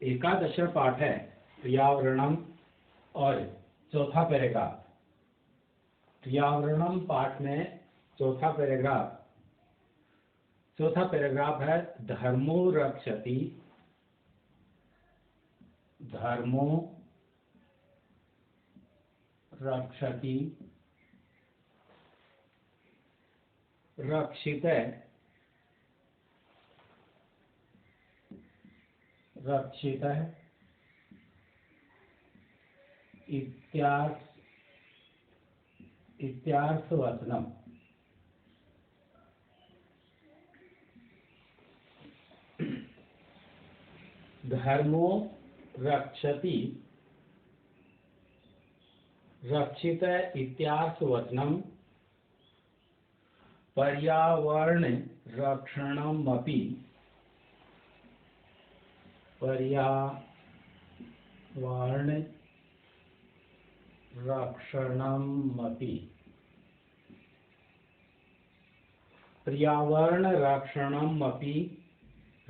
एकादश पाठ है पर्यावरणम और चौथा पैराग्राफ। पर्यावरणम पाठ में चौथा पैराग्राफ है धर्मो रक्षति। धर्मो रक्षति रक्षित रक्षित इत्यार्थवचनम। धर्मो रक्षति रक्षित इत्यार्थवचनम पर्यावरण रक्षणमपि पर्यावरण रक्षणमपि पर्यावरण रक्षणमपि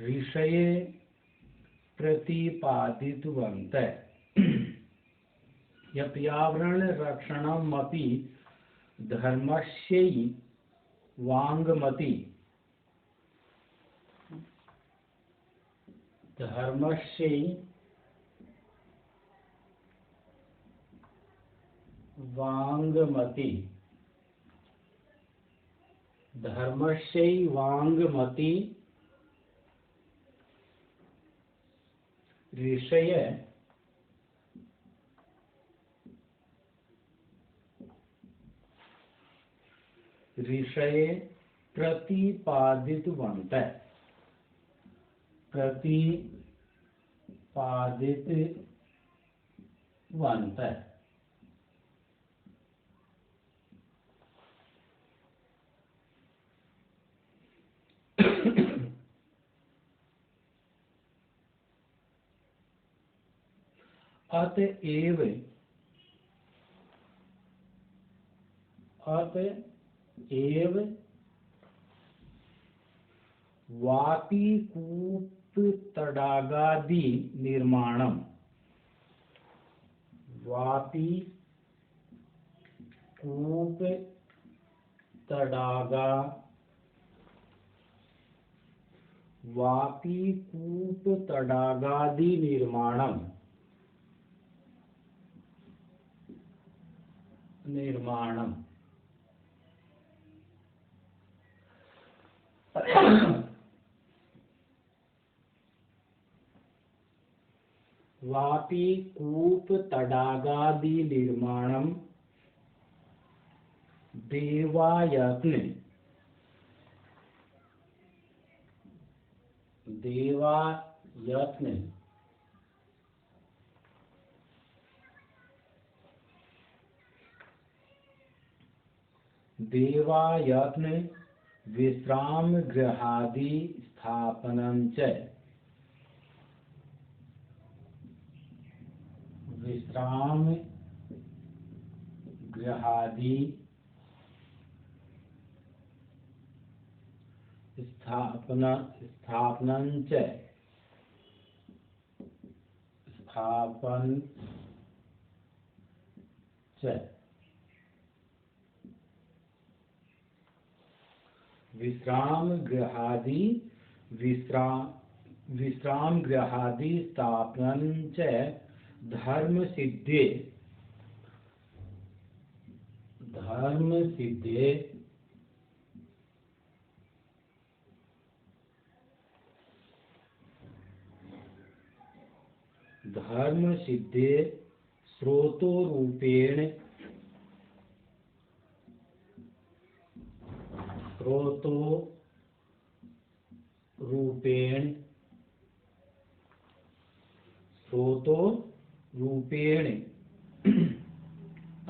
ऋषये प्रतिपादितवन्तः। यह पर्यावरण रक्षणमपि धर्मस्यैवाङ्गमति धर्मस्यैवाङ्गमति ऋषये प्रतिपादितवन्तः। अतएव वापीकूपतडागादि निर्माणम वापीकूपतडागादि निर्माणम वापीकूपतडागादि निर्माणम देवायत्न विश्राम गृहादि स्थापनं च विश्राम गृहादि स्थापनं च विश्राम गृहादि स्थापनं च धर्म सिद्धे स्रोतोरूपेण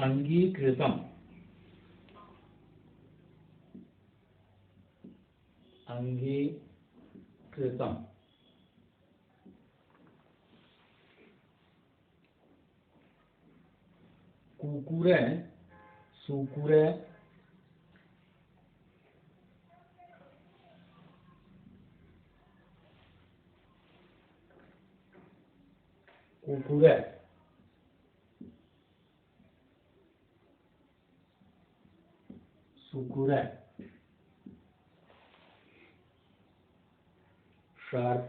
अंगीकृतम कुकुर सुकुर कुकुरे सुकुरे शार्प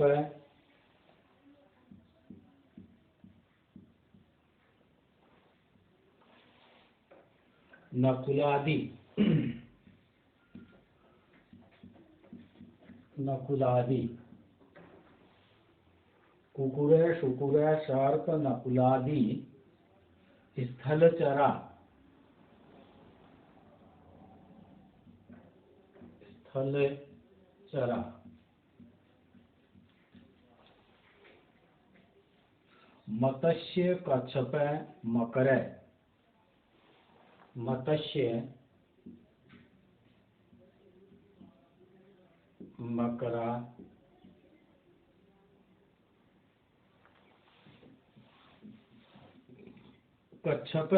नकुलादि नकुलादि कुकुरे शुकुरे शार्प नकुलादि स्थलचरा स्थलचरा मत्स्य कच्छप मकरे मत्स्य मकरा कच्छप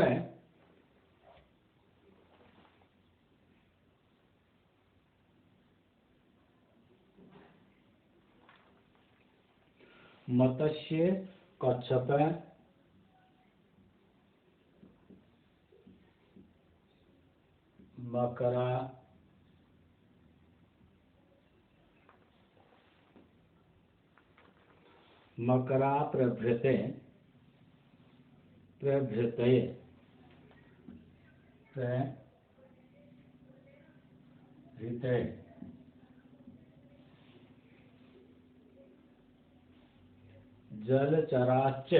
मत्स्य कच्छप मकरा मकरा प्रभृते प्रभृतये प्रभृतये जलचराश्च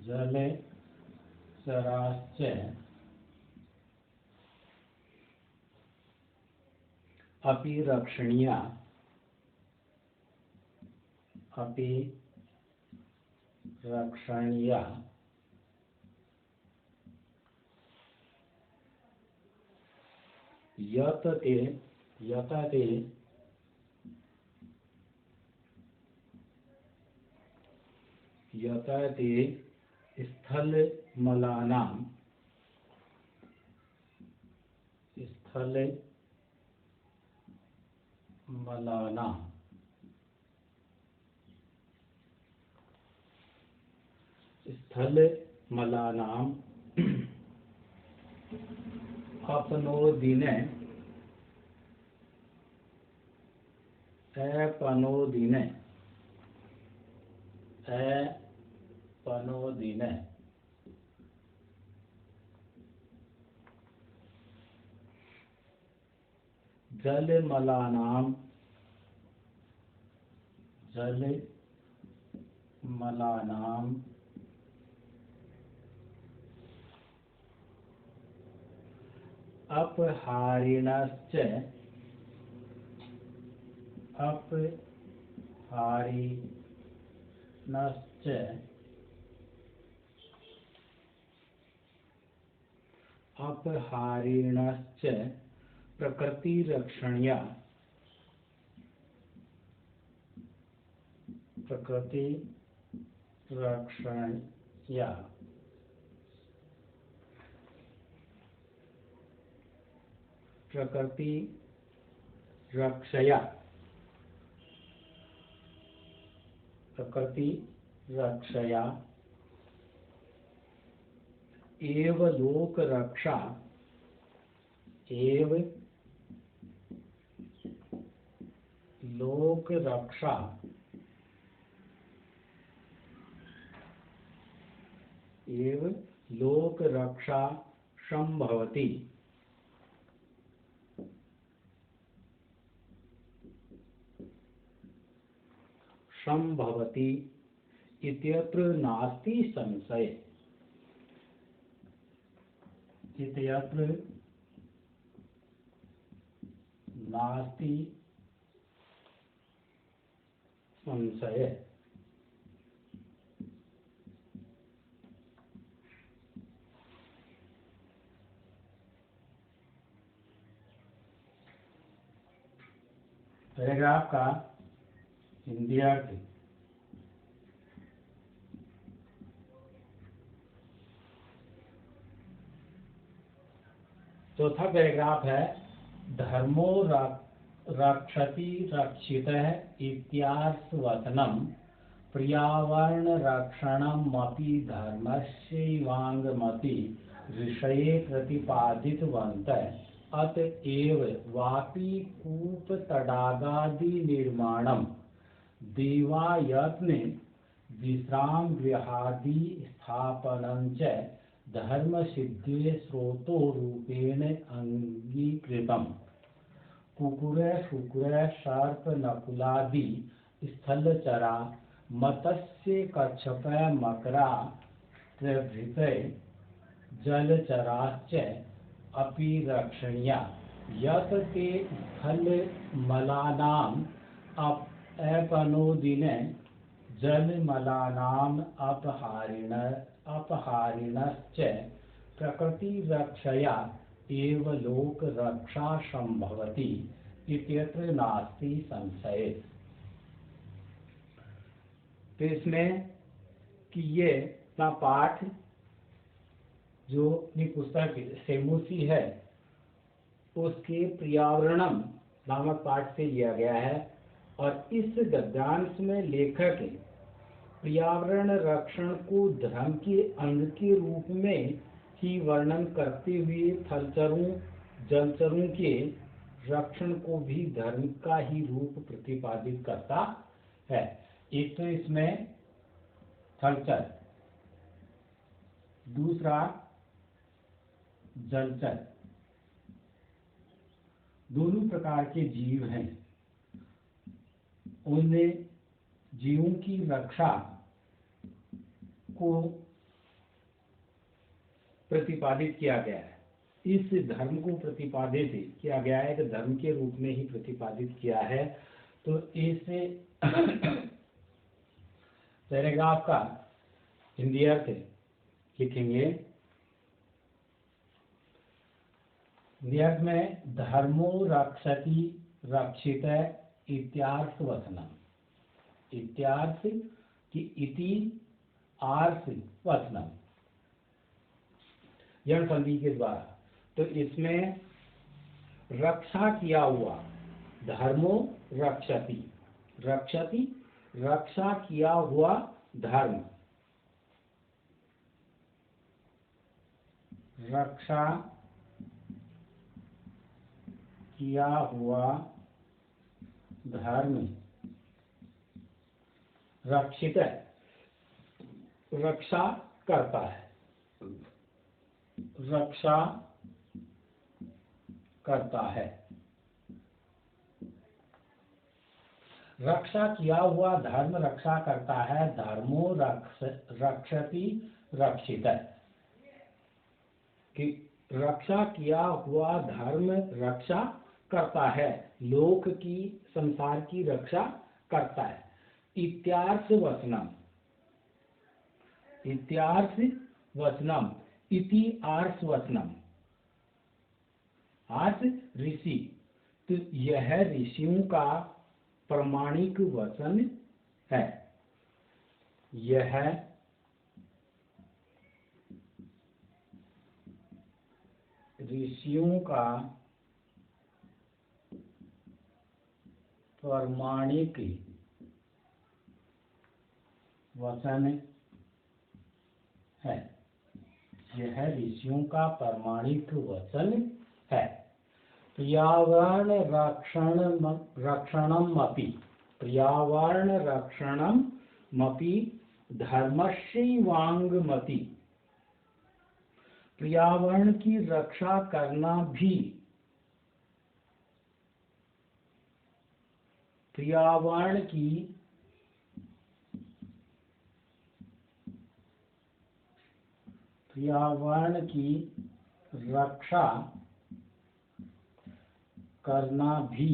जलचराश्च अपि रक्षणीया अपि रक्षणीया यत ते स्थलमलानां अपनोदिने जलमलानां अपहारिणश्च प्रकृतिरक्षणीया प्रकृति रक्षया एव लोकरक्षा संभवति इत्यत्र नास्ति संशय पैराग्राफ का हिंदी अर्थ चौथा पैराग्राफ है धर्मो रक्षति रक्षितः इत्यार्थ वचनम पर्यावरणरक्षणमपि धर्मस्यैवाङ्गमपि ऋषये प्रतिपादितवन्तः। अतएव वापि कूपतडागादिनिर्माणं देवायत्ने विश्रामगृहादि स्थापनं च धर्मसिद्धे स्रोतोरूपेण अङ्गीकृतम्। कुकुर शुकुर सर्प नकुलादि स्थलचरा मत्स्य कच्छप मकरा प्रभृतय जलचराश्च अपि रक्षणीया। यत् ते स्थलमलानाम् अपनोदिन जलमलानाम् अपहारिणश्च प्रकृतिरक्षया एव लोकरक्षा संभवति इत्यत्र नास्ति संशय। तो इसमें कि ये अपना पाठ जो अपनी पुस्तक सेमुसी है उसके पर्यावरणम नामक पाठ से लिया गया है। और इस गद्यांश में लेखक पर्यावरण रक्षण को धर्म के अंग के रूप में ही वर्णन करते हुए थलचरों जलचरों के रक्षण को भी धर्म का ही रूप प्रतिपादित करता है। एक तो इसमें थलचर, दूसरा जलचर, दोनों प्रकार के जीव हैं। उनमें जीवों की रक्षा को प्रतिपादित किया गया है। इस धर्म को प्रतिपादित किया गया है कि धर्म के रूप में ही प्रतिपादित किया है। तो इस पैराग्राफ का हिंदी अर्थ लिखेंगे। हिंदी अर्थ में धर्मो रक्षति रक्षित इत्यार्थ वचनम। इत्यार्थ की इति आर्थ वचनम यण संधि के द्वारा। तो इसमें रक्षा किया हुआ, धर्मो रक्षति, रक्षति रक्षा किया हुआ धर्म, रक्षा किया हुआ धर्म, रक्षित रक्षा करता है, रक्षा करता है। रक्षा किया हुआ धर्म रक्षा करता है। धर्मो रक्षति रक्षित, कि रक्षा किया हुआ धर्म रक्षा करता है, लोक की संसार की रक्षा करता है। इत्यार्थ वचनम, इत्यार्थ वचनम इति आर्थ वचनम, आर्थ ऋषि। तो यह ऋषियों का प्रमाणिक वचन है। यह ऋषियों का प्रमाणिक वचन है। यह ऋषियों का प्रमाणिक वचन है। पर्यावरण रक्षणमपि, पर्यावरण रक्षणमपि धर्मस्यैवाङ्गमपि, पर्यावरण की रक्षा करना भी, पर्यावरण की रक्षा करना भी,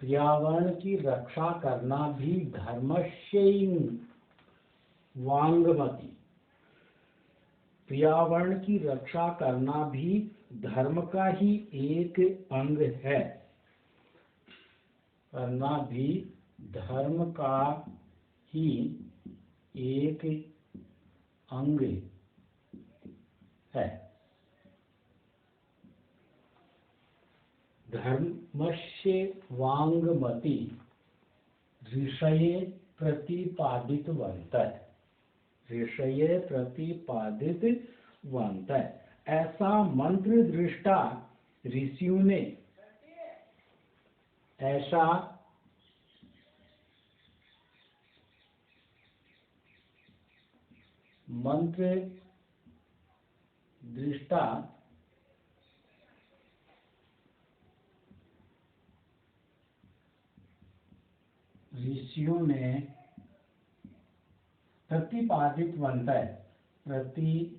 पर्यावरण की रक्षा करना भी धर्मस्यैवाङ्गमपि, पर्यावरण की रक्षा करना भी धर्म का ही एक अंग है। करना भी धर्म का ही एक अंग है। धर्मस्य वाङ्गमति ऋषये प्रतिपादितवन्तः, ऋषये प्रतिपादितवन्तः। ऐसा मंत्र दृष्टा ऋषियों ने, ऐसा मंत्र दृष्टा ऋषियों ने प्रतिपादितवन्तः, प्रतिपादित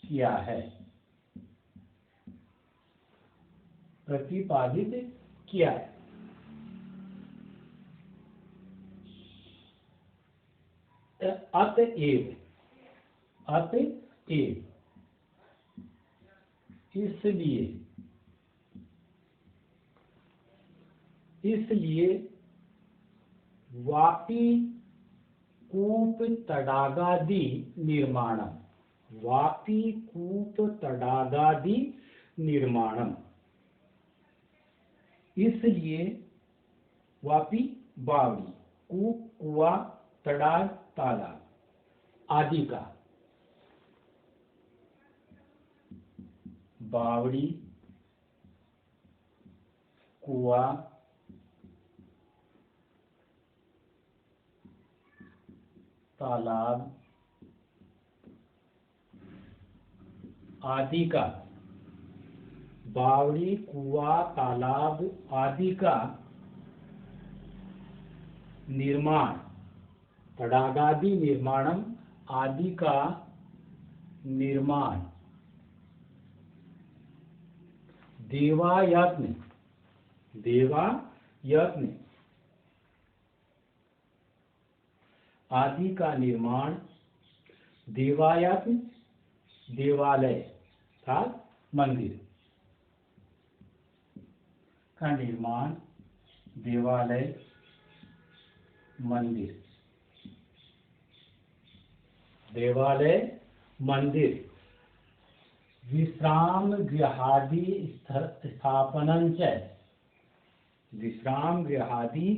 किया है, प्रतिपादित किया है। अतएव, अतएव, इसलिए, इसलिए वापी कूप तडागादि निर्माणम, वापी कूप तडागादि निर्माणम, इसलिए वापी बावड़ी, कूप कुआ, तडाग तालाब आदि का, बावड़ी कुआ तालाब आदि का, बावड़ी कुआ तालाब आदि का निर्माण, तडागादि निर्माणम, आदि का निर्माण देवायत्न, देवायत्न आदि का निर्माण, देवायत्न देवालय था मंदिर का निर्माण, देवालय मंदिर, देवालय मंदिर, विश्राम गृहादि स्थापनञ्च, विश्राम गृहादि,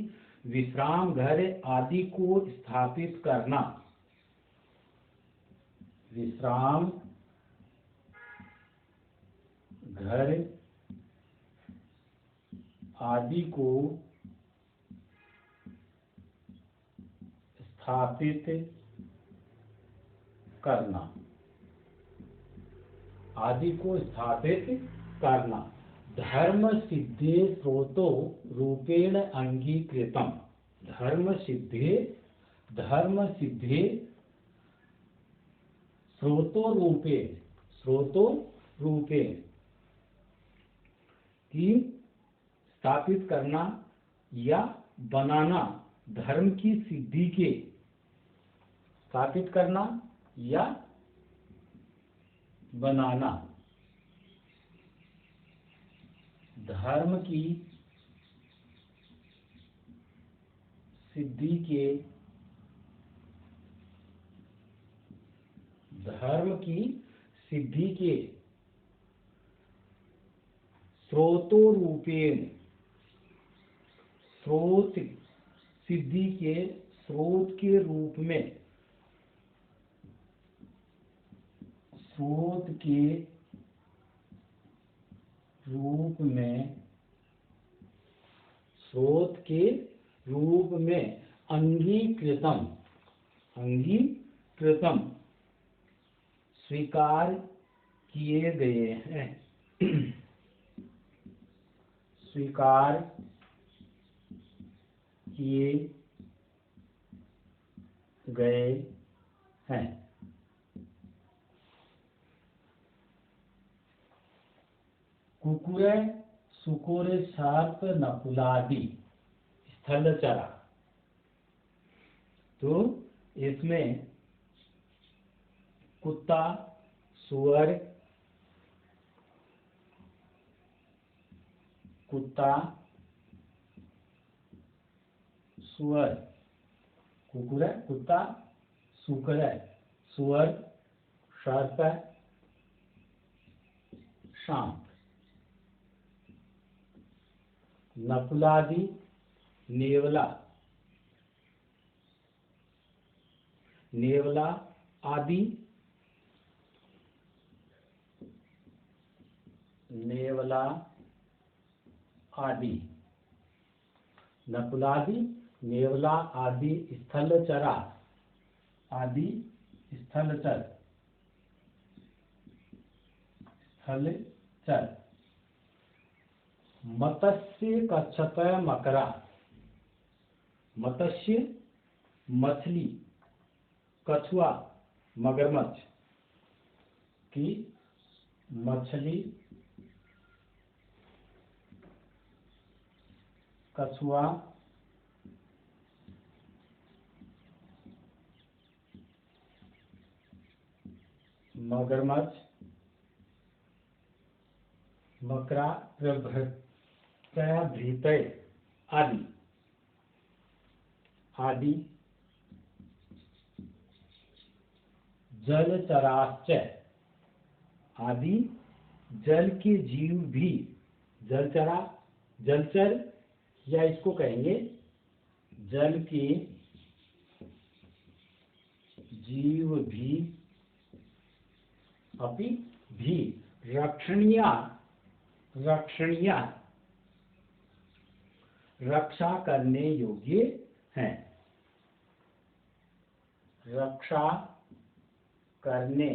विश्राम घर आदि को स्थापित करना, विश्राम घर आदि को स्थापित करना, आदि को स्थापित करना, धर्म सिद्धे स्रोतो रूपेण अंगीकृतम, धर्म सिद्धे, धर्म सिद्धे स्रोतो रूपेण, स्रोतो रूपेण की स्थापित करना या बनाना, धर्म की सिद्धि के, स्थापित करना या बनाना, धर्म की सिद्धि के, धर्म की सिद्धि के स्रोतो रूपेण, स्रोत, सिद्धि के स्रोत के रूप में, स्रोत के रूप में, स्रोत के रूप में अंगीकृतम, अंगीकृतम स्वीकार किए गए हैं, स्वीकार किए गए हैं। कुकुरे, सुकुरे, सर्प, नकुलादि स्थलचरा, तो इसमें कुत्ता, सुअर, कुत्ता, सुअर, कुकुर, कुत्ता, सुकर, सुअर, सर्प, सांप नकुलादि, नेवला, नेवला आदि, नेवला आदि, नकुलादि, नेवला आदि स्थलचरा, आदि स्थलचर, स्थलचर। मत्स्य, कच्छप, मकरा, मत्स्य मछली, कछुआ मगरमच्छ की मछली, कछुआ मगरमच्छ, मकरा, प्रभृतय आदि, आदि। जलचराश्च, आदि जल के जीव भी, जलचरा, जलचर, या इसको कहेंगे जल के जीव भी, अपि भी, रक्षणीया, रक्षणीया, रक्षा करने योग्य हैं, रक्षा करने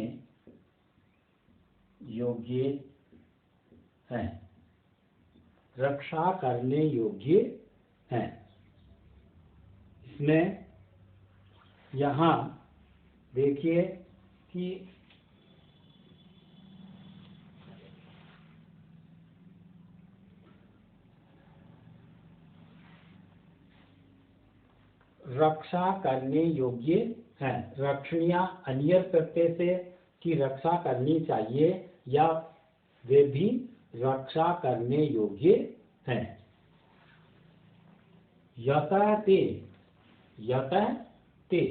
योग्य हैं, रक्षा करने योग्य हैं। इसमें यहाँ देखिए कि रक्षा करने योग्य है, रक्षणीय अनियर प्रत्यय से की रक्षा करनी चाहिए या वे भी रक्षा करने योग्य हैं। यतः ते, यतः ते,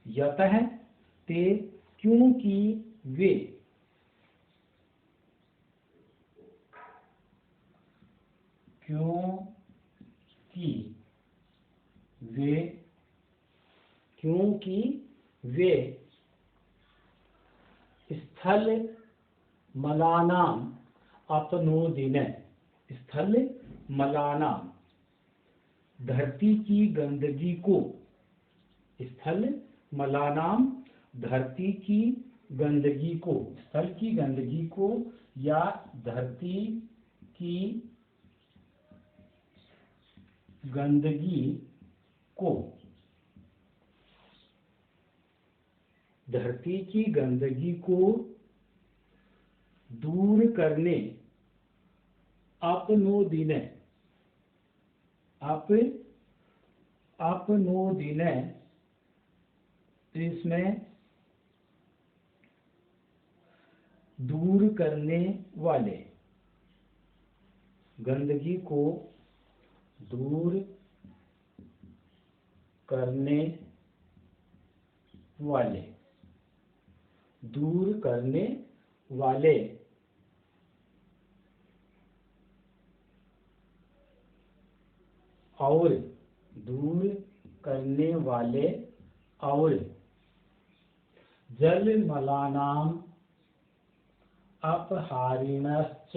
यतः ते क्योंकि वे, क्योंकि वे, क्योंकि वे स्थल मलानाम अपनोदिन, स्थल मलानाम धरती की गंदगी को, स्थल मलानाम धरती की गंदगी को, स्थल की गंदगी को या धरती की गंदगी को, धरती की गंदगी को दूर करने, अपनोदिन, अपनोदिन, इसमें दूर करने वाले, गंदगी को दूर करने वाले, दूर करने वाले, और दूर करने वाले, और जल मलानाम अपहारिणश्च,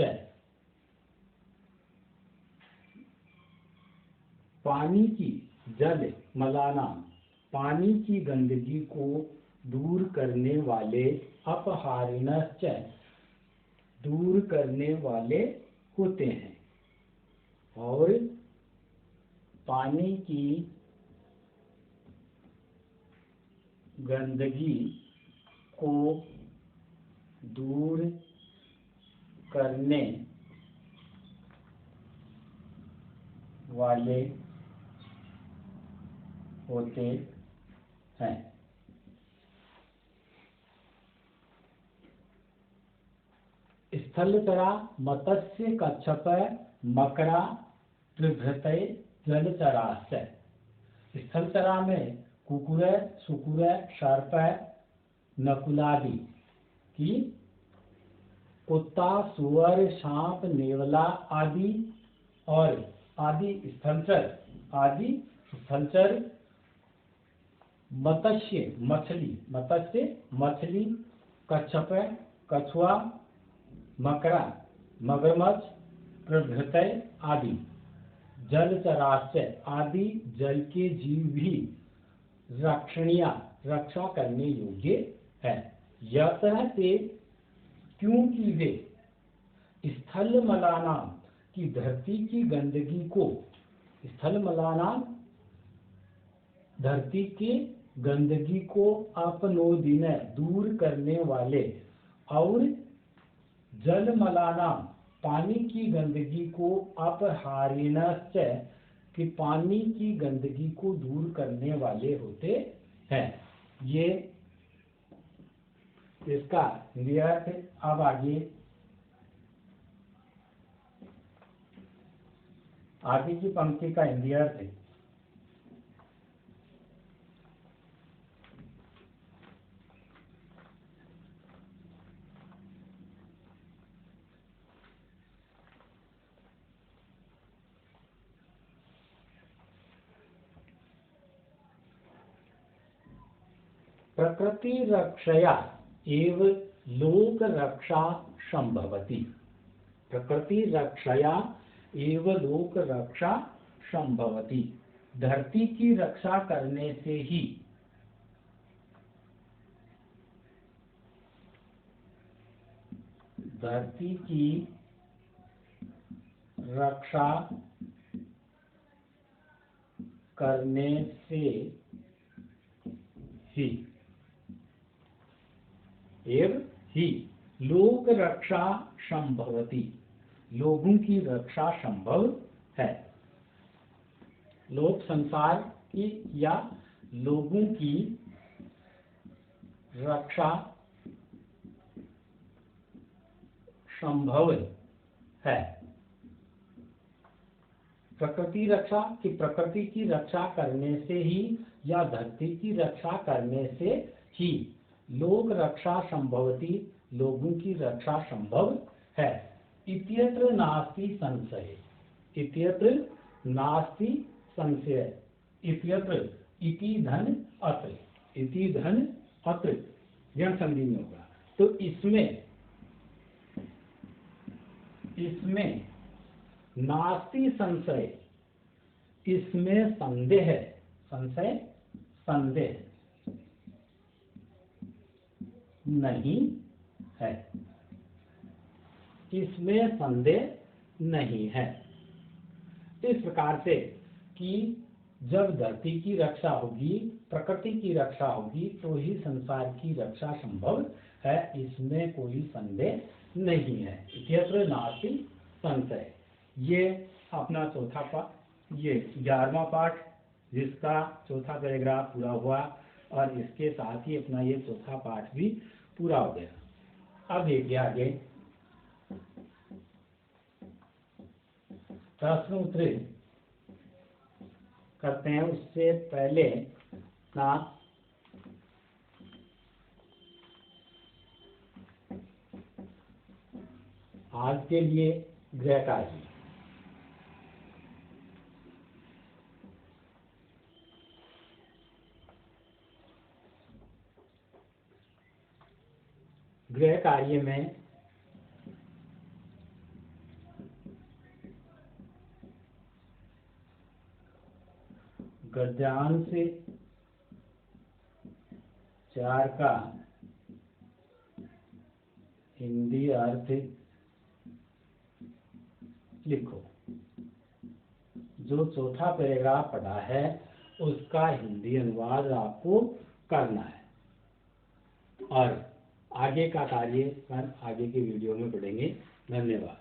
पानी की, जल मलानाम पानी की गंदगी को दूर करने वाले, अपहारिणश्च दूर करने वाले होते हैं, और पानी की गंदगी को दूर करने वाले होते हैं। स्थलचरा मत्स्य, कच्छप, मकरा, प्रभृतय जलचराश्च। स्थलचरा में कुकुर, सुकुर, सर्प, नकुलादि की कुत्ता, सुअर, सांप, नेवला आदि और आदि स्थलचर, मछली, कच्छप, कछुआ, मकड़ा, मगरमच्छ प्रभृतय आदि, जलचराश्च आदि जल के जीव भी रक्षा करने योग्य है। यह तरह से क्योंकि वे स्थलमलानाम की धरती की गंदगी को अपनोदिन दूर करने वाले और जलमलानाम पानी की गंदगी को अपहारिणश्च कि पानी की गंदगी को दूर करने वाले होते हैं। ये इसका हिंदी अर्थ। अब आगे की पंक्ति का हिंदी अर्थ है। प्रकृति रक्षया एव लोक रक्षा संभवति। प्रकृति रक्षया एव लोक रक्षा संभवति। धरती की रक्षा करने से ही धरती की रक्षा करने से ही लोक रक्षा संभवति। लोगों की रक्षा संभव है। लोक संसार की या लोगों की रक्षा संभव है। प्रकृति रक्षा की प्रकृति की रक्षा करने से ही या धरती की रक्षा करने से ही लोक रक्षा संभवति। लोगों की रक्षा संभव है। इत्यत्र नास्ति संशय। इत्यत्र नास्ति संशय। इत्यत्र इति धन अत्र। इति धन अत्र यह संधि में होगा। तो इसमें नास्ति संशय, इसमें संदेह, संदेह नहीं है। इसमें संदेह नहीं है। इस प्रकार से कि जब धरती की रक्षा होगी, प्रकृति की रक्षा होगी, तो ही संसार की रक्षा संभव है। इसमें कोई संदेह नहीं है। इत्यत्र नास्ति संशय। ये अपना चौथा पाठ, ये 11वां पाठ, जिसका चौथा पैराग्राफ पूरा हुआ और इसके साथ ही अपना ये चौथा पाठ भी पूरा हो गया। अब देखिए आगे प्रश्न उत्तर करते हैं। उससे पहले ना आज के लिए गृह कार्य। गृह कार्य में गद्यांश 4 का हिंदी अर्थ लिखो। जो चौथा पैराग्राफ पढ़ा है उसका हिंदी अनुवाद आपको करना है और आगे का कार्य आगे के वीडियो में पढ़ेंगे। धन्यवाद।